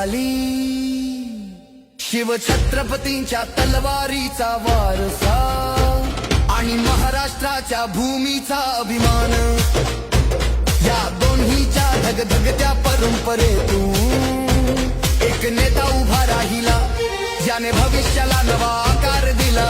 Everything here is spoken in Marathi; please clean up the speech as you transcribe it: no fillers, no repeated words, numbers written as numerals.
झाली शिवछत्रपतींच्या तलवारीचा वारसा आणि महाराष्ट्राच्या भूमीचा अभिमान या दोन्हीच्या धगधगत्या परंपरेतून एक नेता उभा राहिला ज्याने भविष्याला नवा आकार दिला